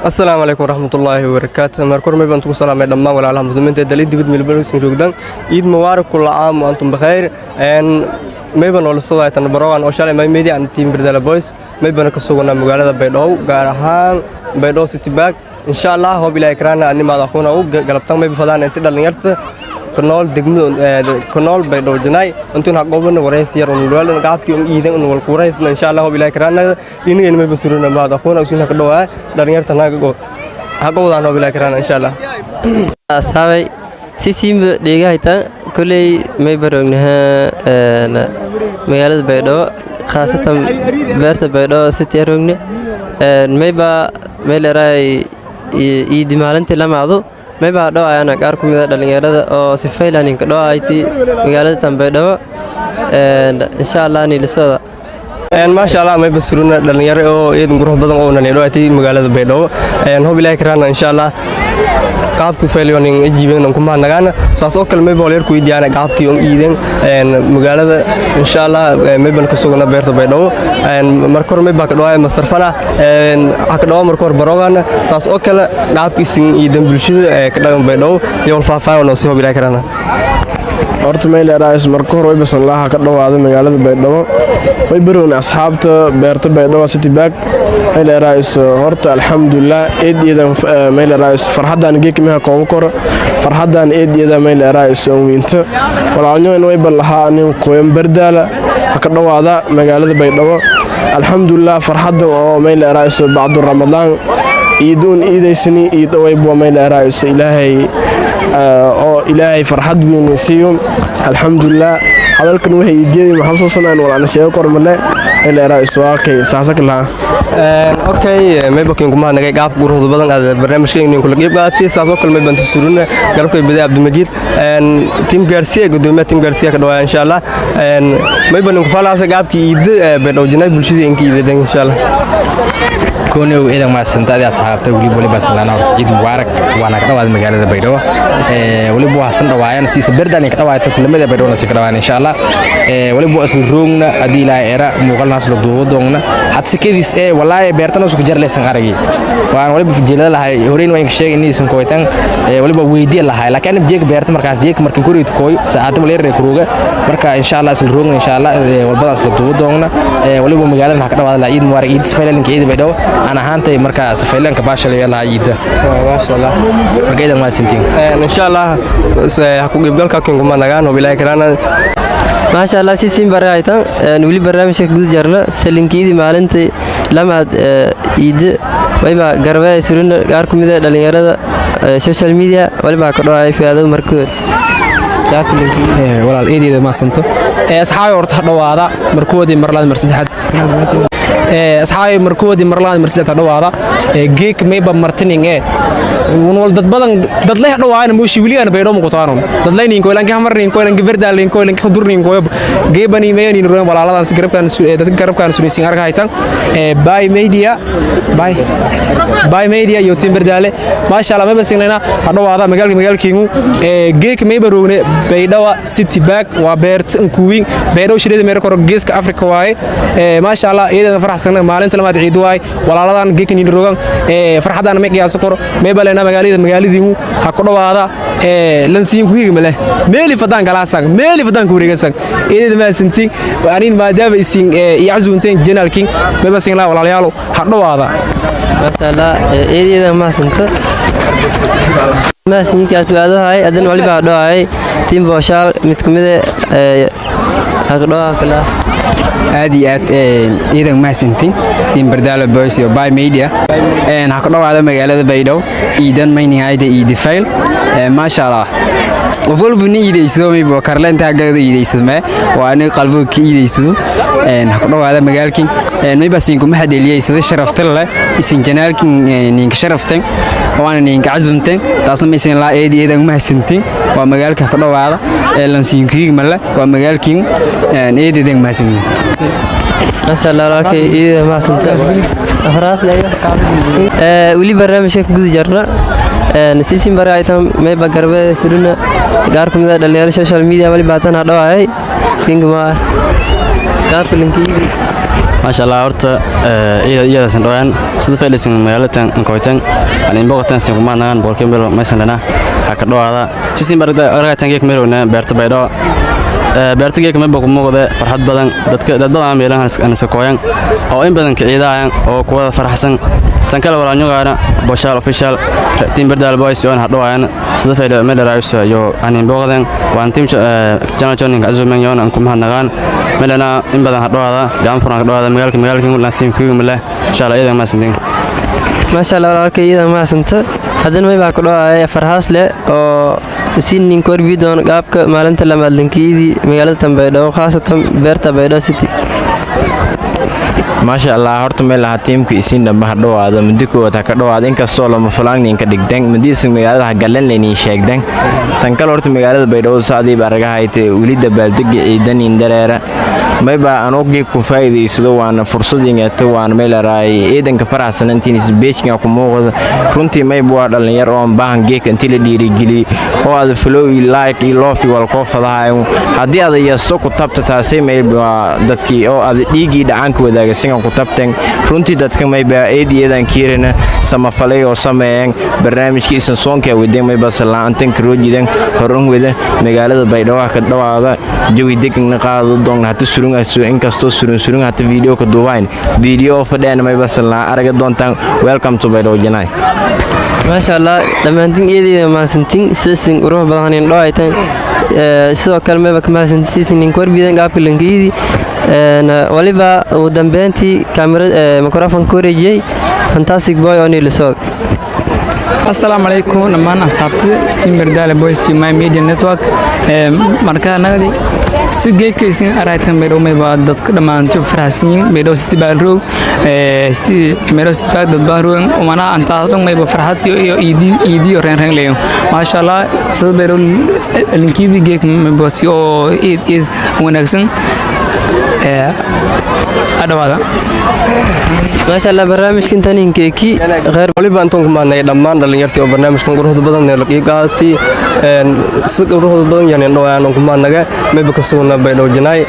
السلام عليكم ورحمة الله وبركاته. مركور ما بنتكم سلام عليكم ولا على مسلمين تدلي دبد من البلوس نروقدان عيد مبارك كل عام وأنتم بخير. إن ما يبان ولا صلاة تنبروان أو شالي ما يمدي عن تيم بردال بويس ما يبان كسوقنا مقالة بيدو قارهان بيدو ستباك إن شاء الله هو بلا إكرانا أني ما دخونا أو قلبتان ما بفضان أنت دلنيرت كنول دقمو كنول بيدو جناي أنتم هقوبنا ورئيس يرون الوالد نقاب يوم إيدن والكوريس إن شاء الله هو بلا إكرانا إني ما بسرنا ما دخونا وسين هكذا دلنيرت ناقو هقوبنا هو بلا إكرانا إن شاء الله. أصحابي سيسيم ديجا هيتا كلي ما يبرونها مقالة بيدو خاصة بيرت بيدو ستيروني ما يبا ما لراي يدي مالنتي لما عضو ما يبا دو أنا كاركم إذا دلنيرة أو سفيلا نينك دو أيتي مقالة تنبيدو إن شاء الله نيلسوا ما شاء الله ما يبصرون دلنيرة أو يد مروح بدن أو نيلو أيتي مقالة بيدو هو بلا إكرانا إن شاء الله qaabku feelyonin jiibin kuma nagaan saasoo kale may booleer ku idiyana qaabkii oo iidin magaalada insha Allah may ban ka sugna beerta baydhabo markor may baa ka dhawaay masarfana ka dhawaay markor barogan saasoo kale qaabkiisin iidin bulshada ka dhagan baydhabo iyo faafaayo noo soo bilaa karana horta meel raas markor way basan laha ka dhawaada magaalada baydhabo way baroon asxaabta beerta baydhabo city bag meel raas horta alxamdulillah eedeedan meel raas farxadan geekmaha koob kor farxadan eedeeda meel raas oo winta walaalnimo way balaha anin qoyan bardaala ka dhawaada magaalada baydhabo alxamdulillah farxadan oo meel raas baad ramadaan iidun iidaysni iid way boo meel raas ilaahay oo ilaahay farxad weyn siiyo alxamdulillah hadalkan waxay jeedin maxasuusanaan walaal sheego kormale ilaa raayis waakay saasakla okay may bakin kuma nagay qaab quruxda badan aad barnaamijkeen kula qeyb qaatay saasoo kale may bantu suruna galabkay bada Abdulmajid team Garcia gudoomiyaha team Garcia ka dhawaay insha Allah may banin ku faalaasa qaabkii iid beedow jinay bulshada inkii iidan insha Allah كوني وإذا ما سنتادي أصحابته ولي بس لنا عيد مبارك وأنا كده مجال البيرو ولي بو حسن رواية نسيس برداني كده وايد تسلم ده بيرو نسيك رواية إن شاء الله ولي بو أصل رونا أدي لا إيرا مقال ناس لو دوغنا حتى كيديس والله بيرتنا وسك جرلي سنغارجي وأنا ولي بفجيل لها يورين وين كشيء إني سنكويتان ولي بويدي لها لكن بجيك بيرت مركز جيك مركز كوري تكوي ساعات ولي ركروجة مركز إن شاء الله أصل رونا إن شاء الله والبضع أصل دوغنا ولي بو مجال نحكي رواية عيد مبارك عيد سفيلة لك عيد بيرو أنا هانتي مركز سفيلان كباشل يلا عيد ما شاء الله مركز ما سنتين إن شاء الله هكون قبل كم كم نجان وبلا كرانا ما شاء الله سيسين برايتا نولي برنامج كجود جرلا سلينكيدي مالنتي لما عيد ويبا قربة يسرون قاركم إذا دلنيرة سوشيال ميديا ولا ما كروا في هذا مركز walaal eedeeda ma santo asxaabay horta dhawaada markoodii marlaad marsadexad asxaabay markoodii marlaad marsadexad dhawaada geek mayba martining wal dad badan dad leh dhawaana mooshi wiliyan baydo muqtaanum dad leeynin ko ilanka marnin ko ilanka verdaalin ko ilanka durnin ko geebani meeynin roon walaaladan garabkan dadka garabkan suulisin arka haytan by media iyo team verdaale ma sha Allah mayba sinayna dhawaada magaalkiigu geek mayba roone baydhawa city bag waa beert kuwin beerow shirada meero kor geeska Afrika waaye ma sha Allah iyada faraxsan maalinta lamaad ciid waay walaaladan geekni rogan farxadan ma qiyaas kor mayba leena magaaladiigu ha ku dhawaada lansiin ku yimale meeli fadaan galaasan meeli fadaan ku wareegsan iyada ma santi anin maadaama isin yaczuunteen general king mayba sin la walaalayaal ha dhawaada ما شاء الله iyada ma santa ما سنيكاس بعده هاي أدنى ولي بعده هاي تيم بوشال متكمل أقرأ كلا هذه إذا ما سنتين تيم بردال بويسيو باي ميديا هقرأ على مجال بيدو إذا ما نهاية إيد فايل ما شاء الله وفول بني إيدي سومي بكرلين تاجر إيدي سماه وأنا قلبه كإيدي سو هقرأ على مجال كين ما بس إنكم حد اللي يسوي شرفت الله يسين جنال كين إنك شرفتين وأنا إنك عزمتين تصل مثلا لا إيدي إذا ما سنتين ومجال هقرأ على لانسين كي ملا ومجال كين إيدي إذا ما سنتين ما شاء الله لك إذا ما سنتين أفراس ليه ولي برنامج كجود جرنا نسيسين برايتهم ما بقربه سرنا قاركم إذا دلني على السوشيال ميديا ولي بعتنا هذا هاي تينك ما قارك لينكي maasha Allah horta iyadasan dhawaan sida faylisan magaalada Nkoytan aan booqatan si kuma nagan boqolkiiba meel meeshan lana ka dhawaada si marada aragtan geek meelona beerta baydho beerta geek ma boqo muuqda farxad badan dad badan meelahan aan sakooyan oo in badan kiciidayaan oo kuwa faraxsan tan kale walaanyagaana Boshal official team Bardal Boys oo hadhawaan sida fayda meel raayso iyo aan booqdan waan team channel joining azuman yoon aan kuma nagan meelana in badan hadhawaada gacan furan hadhawaada magaalka la siinkiigu mala insha Allah idan ma santin ما شاء الله arkayda ma santa hadan may baa ku dhawaaya farhaas leh oo siin korbidoon qaabka maalinta la maalinkeedii magaalada Tanbeydho khaasatan beerta Beydho City ما شاء الله horta meel ah teamka isin dhanba hadhawaada muddo ka dhawaada inkastoo lama falaangnin ka dhigdan madiisa magaalada galan leeyni sheegdan tan kale horta magaalada Beydho saadii baragahayte wili dabaaldeg ciidan indareera mayba anoogi ku faa'iideysado waana fursad ingeeto waan meel raay ciidanka faraxsanantiin isbeejka ku muuqda runtii mayba waa dhalinyar oo baahan geek intii la dhiirigeli oo aad follow like iyo love wal qoofadahay hadii aad yeesto ku tabta taasay mayba dadkii oo aad dhiigi dhacanka wadaagaysan ku tabtan runtii dadka mayba eedan kiirina sama falay oo sameeyeen barnaamijkiisa soonka wadeen mayba salaantan karoojidan horan wada magaalada Beydho ka dhawaada jawi degan qaado doon hata inkastoo surun hata video ka duubayn video fadhiyaan mayba salaa araga doontaan welcome to Beydho Janay ما شاء الله dhamaantiin iyadii ma santin sisin uruux badan in dhaaytaan sidoo kale ma ka santin in korbidan qaabka langeedii waliba uu dambeyntii kamarada microphone ku wareejiyay fantastic boy oo nilisoo السلام عليكم نمان أصحابتي تيم بردال بويس ماي ميديا نتورك مركز نادي سجى كيسين أرايتن بيرو مباد دت نمان تشوف فرحسين بيرو استبالرو سي بيرو استبال دت بارو ومنا أنت أصلاً مباد فرحات يو إيدي ورين ليهم ما شاء الله سو بيرو الكيدي جيك مباسي أو إيد ونكسن أدوادا ما شاء الله برنامجكن تاني كيكي غير waliba antoon kuma nahay dhamaan dhalinyartii oo barnaamijkan quruxda badan ee la qiiqaatay si quruxda badan yahay dhawaan kuma naga mayba ka soo Beydho Janay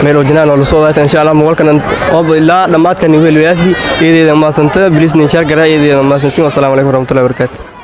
Beydho Janay oo soo daayta insha Allah walkan oo ilaa dhamaadkan weeliyasi eedeeda ma santa please in share garaa eedeeda ma santiin assalamu alaykum warahmatullahi wabarakatuh